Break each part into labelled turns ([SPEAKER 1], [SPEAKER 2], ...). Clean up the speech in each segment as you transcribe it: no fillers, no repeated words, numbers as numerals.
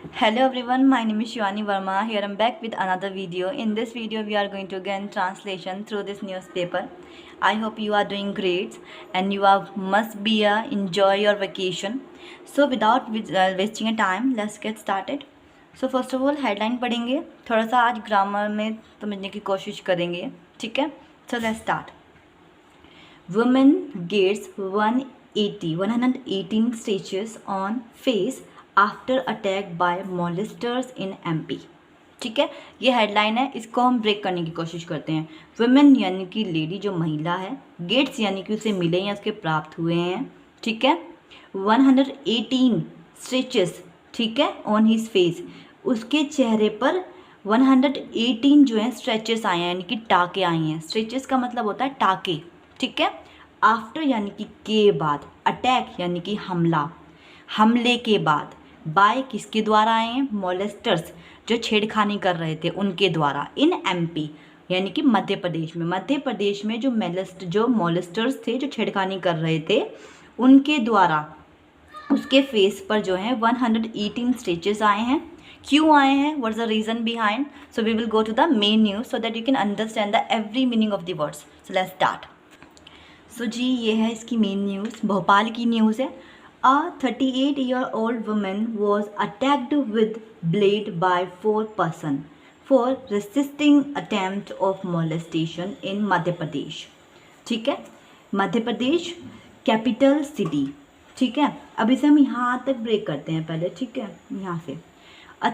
[SPEAKER 1] Hello everyone, my name is Shivani Verma. Here I'm back with another video. In this video, we are going to gain translation through this newspaper. I hope you are doing great and you are must be enjoy your vacation. So without wasting a time, let's get started. So first of all, headline पढ़ेंगे. थोड़ा सा आज grammar में समझने की कोशिश करेंगे, ठीक है? So let's start. Woman gets 118 stitches on face after attack by molesters in MP. ठीक है, ये हेडलाइन है, इसको हम ब्रेक करने की कोशिश करते हैं. वुमेन यानी कि लेडी जो महिला है, गेट्स यानी कि उसे मिले या उसके प्राप्त हुए हैं. ठीक है, 118 स्ट्रेचेस, ठीक है, ऑन हिज फेस, उसके चेहरे पर 118 जो है स्ट्रेचेस आए हैं यानी कि टाके आए हैं. स्ट्रेचेस का मतलब होता है टाके. ठीक है, आफ्टर यानी कि के बाद, अटैक यानी कि हमला, हमले के बाद, बाय किसके द्वारा आए हैं, मॉलेस्टर्स जो छेड़खानी कर रहे थे उनके द्वारा, इन एमपी यानी कि मध्य प्रदेश में. मध्य प्रदेश में जो मॉलेस्टर्स थे जो छेड़खानी कर रहे थे उनके द्वारा उसके फेस पर जो है 118 स्टिचेस आए हैं. क्यों आए हैं, what is the reason behind? So we will go to the main news so that you can understand the every meaning of the words. So let's start. So जी ये है इसकी मेन न्यूज़, भोपाल की न्यूज़ है. A 38-year-old woman was attacked with blade by 4 persons for resisting attempt of molestation in Madhya Pradesh. ठीक है, Madhya Pradesh capital city. ठीक है, अब इसे हम यहाँ तक ब्रेक करते हैं पहले. ठीक है, यहाँ से a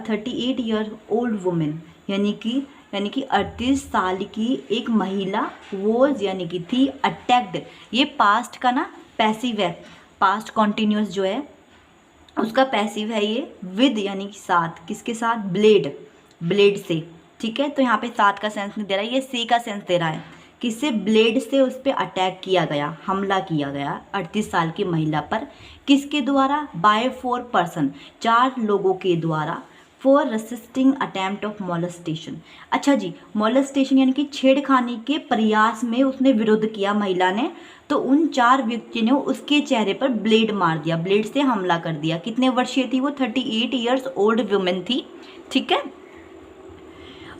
[SPEAKER 1] 38-year-old woman यानी कि 38 साल की एक महिला, वॉज यानी कि थी, अटैक्ड, ये पास्ट का ना पैसिव है, पास्ट कॉन्टिन्यूस जो है उसका पैसिव है ये, विद यानी कि साथ, किसके साथ, ब्लेड, ब्लेड से. ठीक है, तो यहाँ पे साथ का सेंस नहीं दे रहा है, ये से का सेंस दे रहा है. किससे, ब्लेड से उस पर अटैक किया गया, हमला किया गया 38 साल की महिला पर. किसके द्वारा, बाय 4 पर्सन, 4 लोगों के द्वारा, for resisting attempt of molestation. अच्छा जी, मॉलेस्टेशन यानी कि छेड़खानी के प्रयास में उसने विरोध किया महिला ने, तो उन 4 व्यक्तियों ने उसके चेहरे पर ब्लेड मार दिया, ब्लेड से हमला कर दिया. कितने वर्षीय थी वो, 38 ईयर्स ओल्ड वुमेन थी. ठीक है,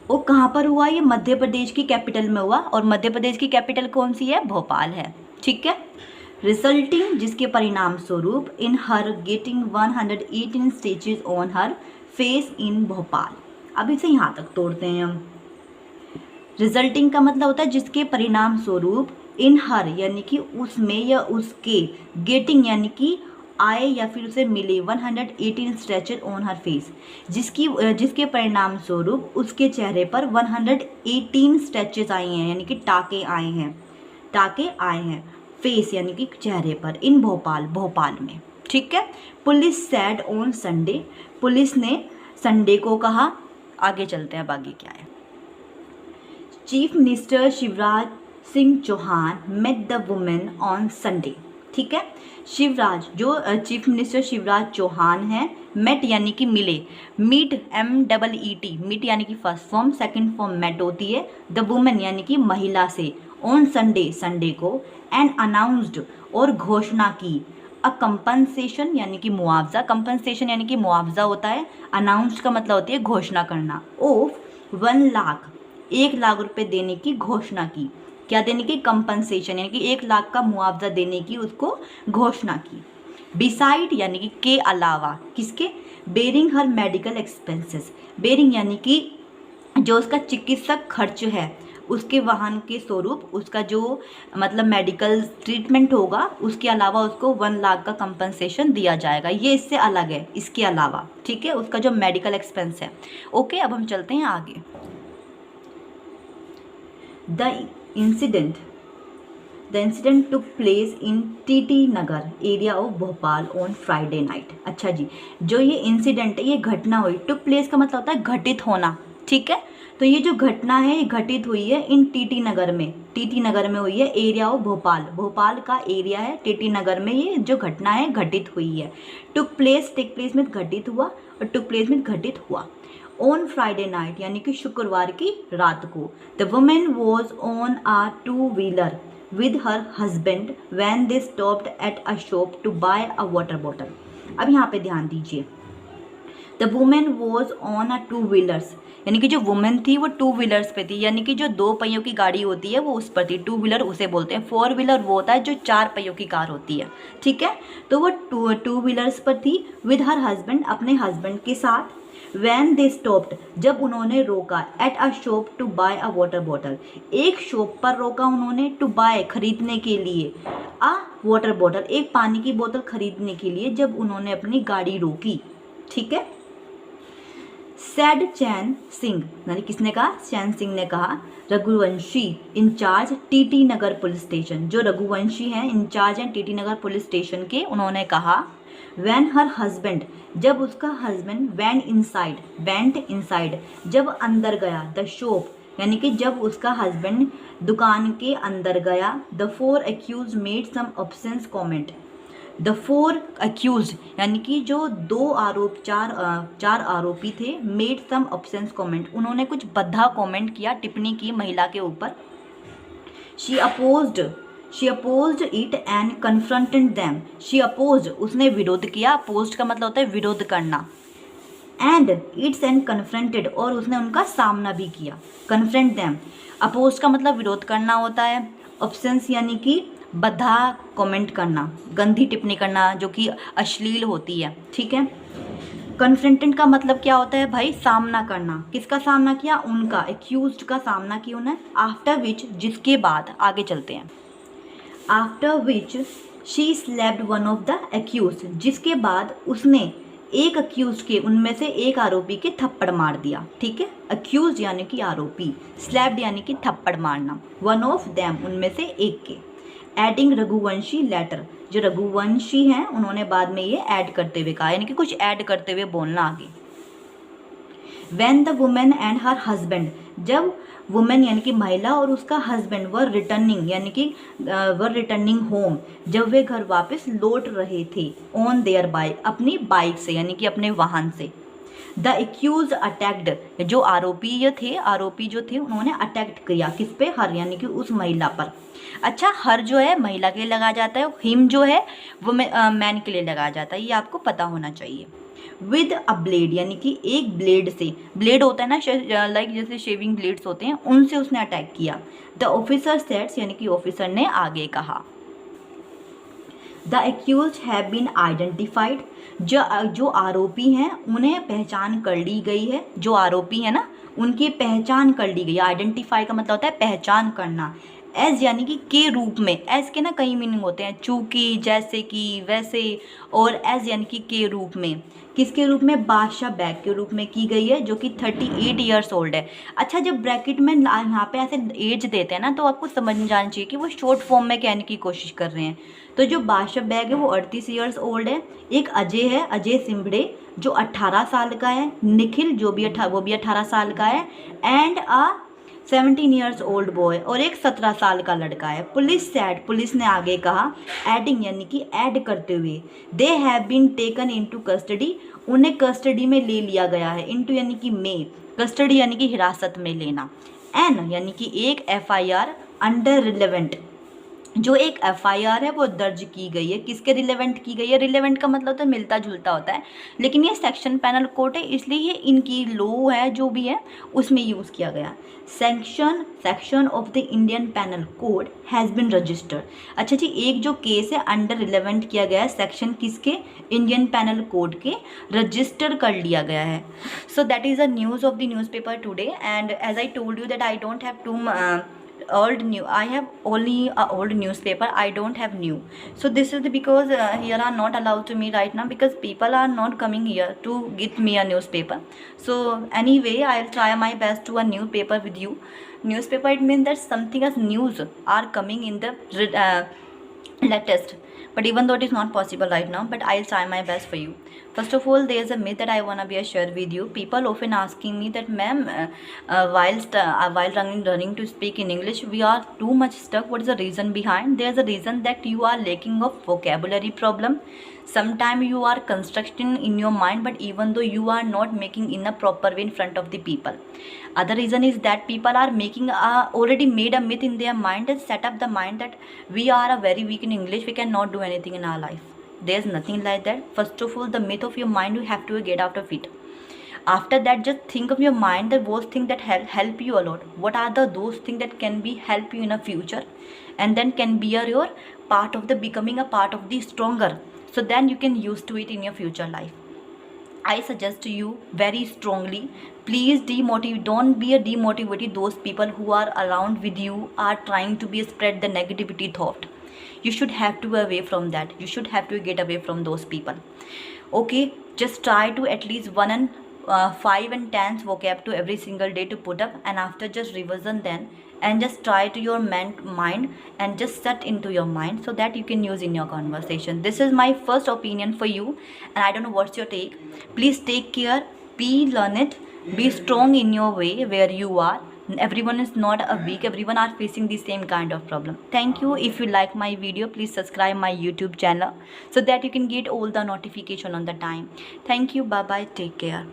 [SPEAKER 1] वो कहाँ पर हुआ, ये मध्य प्रदेश की कैपिटल में हुआ, और मध्य प्रदेश की कैपिटल कौन सी है, भोपाल है. ठीक है, रिजल्टिंग जिसके परिणाम स्वरूप in her getting 118 stitches on her face in Bhopal. अब इसे यहाँ तक तोड़ते हैं हम. रिजल्टिंग का मतलब होता है जिसके परिणाम स्वरूप, इन हर यानी कि उसमें या उसके, गेटिंग यानी कि आए या फिर उसे मिले 118 स्ट्रेचेस ऑन हर फेस, जिसके परिणाम स्वरूप उसके चेहरे पर 118 स्ट्रेचेस आए हैं यानी कि टाके आए हैं, टाके आए हैं फेस यानी कि चेहरे पर, इन भोपाल, भोपाल में. ठीक है, police said on Sunday, police ने संडे को कहा. आगे चलते हैं, अब आगे क्या है. Chief minister Shivraj Singh Chouhan met the women on Sunday. ठीक है, शिवराज जो चीफ मिनिस्टर शिवराज चौहान हैं, मेट यानी कि मिले, मीट MEET, मीट यानी कि first form, second form met होती है, द वुमेन यानी कि महिला से, ऑन संडे, संडे को, एंड अनाउंस्ड और घोषणा की, अ कंपनसेशन यानी कि मुआवजा, कंपनसेशन यानी कि मुआवजा होता है, अनाउंस्ड का मतलब होती है घोषणा करना, ऑफ 1 लाख, 1 लाख रुपए देने की घोषणा की. क्या देने की, कंपनसेशन यानी कि 1 लाख का मुआवजा देने की उसको घोषणा की. बिसाइड यानी कि के अलावा, किसके, बेरिंग हर मेडिकल एक्सपेंसेस, बेरिंग यानी कि जो उसका चिकित्सक खर्च है, उसके वाहन के स्वरूप उसका जो मतलब मेडिकल ट्रीटमेंट होगा, उसके अलावा उसको 1 लाख का कंपनसेशन दिया जाएगा. ये इससे अलग है, इसके अलावा. ठीक है, उसका जो मेडिकल एक्सपेंस है. ओके, अब हम चलते हैं आगे. The incident took place in TT Nagar area of Bhopal on Friday night. अच्छा जी, जो ये इंसिडेंट है, ये घटना हुई, टुक प्लेस का मतलब होता है घटित होना. ठीक है, तो ये जो घटना है ये घटित हुई है इन TT नगर में, TT नगर में हुई है, एरिया ऑफ भोपाल, भोपाल का एरिया है, TT नगर में ये जो घटना है घटित हुई है. टुक प्लेस, टेक प्लेस में घटित हुआ और टुक प्लेस में घटित हुआ. ऑन फ्राइडे नाइट यानी कि शुक्रवार की रात को. The women was on a two wheeler with her husband when they stopped at a shop to buy a water bottle. अब यहाँ पे ध्यान दीजिए, the women was on a two wheelers, यानी कि जो वुमेन थी वो टू व्हीलर्स पे थी, यानी कि जो दो पहियों की गाड़ी होती है वो उस पर थी, टू व्हीलर उसे बोलते हैं। फोर व्हीलर वो होता है जो चार पहियों की कार होती है, ठीक है। तो वो टू व्हीलर्स पर थी विद हर हस्बैंड, अपने हस्बैंड के साथ। वैन दे स्टॉप्ड, जब उन्होंने रोका, at a shop to buy a water bottle, एक शॉप पर रोका उन्होंने, टू बाय खरीदने के लिए, अ वाटर बॉटल एक पानी की बोतल खरीदने के लिए जब उन्होंने अपनी गाड़ी रोकी, ठीक है। सैड चैन सिंह, यानी किसने कहा, चैन सिंह ने कहा, रघुवंशी इंचार्ज टीटी नगर पुलिस स्टेशन, जो रघुवंशी हैं इंचार्ज हैं टीटी नगर पुलिस स्टेशन के, उन्होंने कहा वैन हर हस्बैंड, जब उसका हस्बैंड, वेंट इनसाइड जब अंदर गया, द शॉप, यानी कि जब उसका हस्बैंड दुकान के अंदर गया, the four accused made some obscene comment, the four accused, यानी कि जो चार आरोपी थे, मेड सम ऑब्सेंस कमेंट, उन्होंने कुछ बद्धा कमेंट किया, टिप्पणी की महिला के ऊपर। She opposed it and confronted them, she opposed उसने विरोध किया, अपोज्ड का मतलब होता है विरोध करना, एंड इट्स एंड कन्फ्रंटेड और उसने उनका सामना भी किया, कन्फ्रंट देम, अपोज्ड का मतलब विरोध करना होता है, ऑब्सेंस यानी कि बद्धा कमेंट करना, गंदी टिप्पणी करना जो कि अश्लील होती है, ठीक है। कन्फ्रंटेड का मतलब क्या होता है भाई, सामना करना, किसका सामना किया, उनका, एक्यूज्ड का सामना किया उन्हें। आफ्टर विच, जिसके बाद, आगे चलते हैं। After which she slapped one of the accused, जिसके बाद उसने एक अक्यूज के, उनमें से एक आरोपी के थप्पड़ मार दिया, ठीक है। अक्यूज यानी कि आरोपी, स्लैप्ड यानी कि थप्पड़ मारना, वन ऑफ देम उनमें से एक के। एडिंग रघुवंशी लेटर, जो रघुवंशी हैं उन्होंने बाद में ये ऐड करते हुए कहा, यानी कि कुछ ऐड करते हुए बोलना आगे। When the woman and her husband, जब वुमेन यानी कि महिला और उसका हस्बैंड वर रिटर्निंग, यानी कि वर रिटर्निंग होम, जब वे घर वापस लौट रहे थे, ऑन देयर बाइक, अपनी बाइक से, यानी कि अपने वाहन से। द एक्यूज अटैक्ड, जो आरोपी जो थे उन्होंने अटैक्ट किया, किस पे, हर, यानी कि उस महिला पर। अच्छा, हर जो है महिला के लिए लगाया जाता है, हिम जो है वो मैन के लिए लगाया जाता है, ये आपको पता होना चाहिए। विद अ ब्लेड, यानी कि एक ब्लेड से, ब्लेड होता है ना लाइक जैसे शेविंग ब्लेड्स होते हैं, उनसे उसने अटैक किया। द ऑफिसर सेट्स, यानी कि ऑफिसर ने आगे कहा। The accused have been identified, जो आरोपी हैं उन्हें पहचान कर ली गई है, जो आरोपी है ना उनकी पहचान कर ली गई। आइडेंटिफाई का मतलब होता है पहचान करना। एज यानी कि के रूप में, एज के ना कई मीनिंग होते हैं, चूंकि, जैसे कि, वैसे, और एज यानी कि के रूप में, किसके रूप में, बादशाह बैग के रूप में की गई है, जो कि 38 ईयर्स ओल्ड है। अच्छा, जब ब्रैकेट में यहाँ पे ऐसे एज देते हैं ना, तो आपको समझ में जाना चाहिए कि वो शॉर्ट फॉर्म में कहने की कोशिश कर रहे हैं। तो जो बादशाह बैग है वो 38 ईयर्स ओल्ड है। एक अजय है, अजय सिम्बड़े, जो 18 साल का है। निखिल वो भी 18 साल का है। एंड 17 ईयर्स ओल्ड बॉय, और एक 17 साल का लड़का है। पुलिस ने आगे कहा, एडिंग यानी कि ऐड करते हुए, they have been taken into custody, उन्हें कस्टडी में ले लिया गया है। इनटू यानी कि में, कस्टडी यानी कि हिरासत में लेना। एन यानी कि एक FIR अंडर रिलेवेंट, जो एक FIR है वो दर्ज की गई है, किसके रिलेवेंट की गई है। रिलेवेंट का मतलब होता है मिलता जुलता होता है, लेकिन ये सेक्शन पैनल कोड है, इसलिए ये इनकी लॉ है जो भी है उसमें यूज़ किया गया। Section of the Indian penal code has been registered. अच्छा जी, एक जो केस है अंडर रिलेवेंट किया गया है, सेक्शन किसके, इंडियन पैनल कोड के, रजिस्टर कर लिया गया है। So that is a news of the newspaper today, and as I told you that I don't have I have only a old newspaper, I don't have new. So this is because here are not allowed to me right now, because people are not coming here to get me a newspaper. So anyway, I'll try my best to a new paper with you. Newspaper, it means that something as news are coming in the latest, but even though it is not possible right now, but I'll try my best for you. First of all, there's a myth that I wanna be share with you. People often asking me that, ma'am, while running to speak in English, we are too much stuck. What is the reason behind? There's a reason that you are lacking of vocabulary problem. Sometimes you are constructing in your mind, but even though you are not making in a proper way in front of the people. Other reason is that people are making already made a myth in their mind and set up the mind that we are a very weak in English, we cannot do anything in our life. There's nothing like that. First of all, the myth of your mind, you have to get out of it. After that, just think of your mind that those things that help you a lot. What are those things that can be help you in a future, and then can be your part of the becoming a part of the stronger, so then you can use to it in your future life. I suggest to you very strongly, please don't be a demotivated those people who are around with you are trying to be spread the negativity thought. You should have to away from that. You should have to get away from those people. Okay, just try to at least 5 and 10 vocab to every single day to put up, and after just revision then, and just try to your mind and just set into your mind so that you can use in your conversation. This is my first opinion for you, and I don't know what's your take. Please take care, learn it, be strong in your way where you are. Everyone is not a weak, everyone are facing the same kind of problem. Thank you. If you like my video, please subscribe my YouTube channel so that you can get all the notification on the time. Thank you. Bye bye. Take care.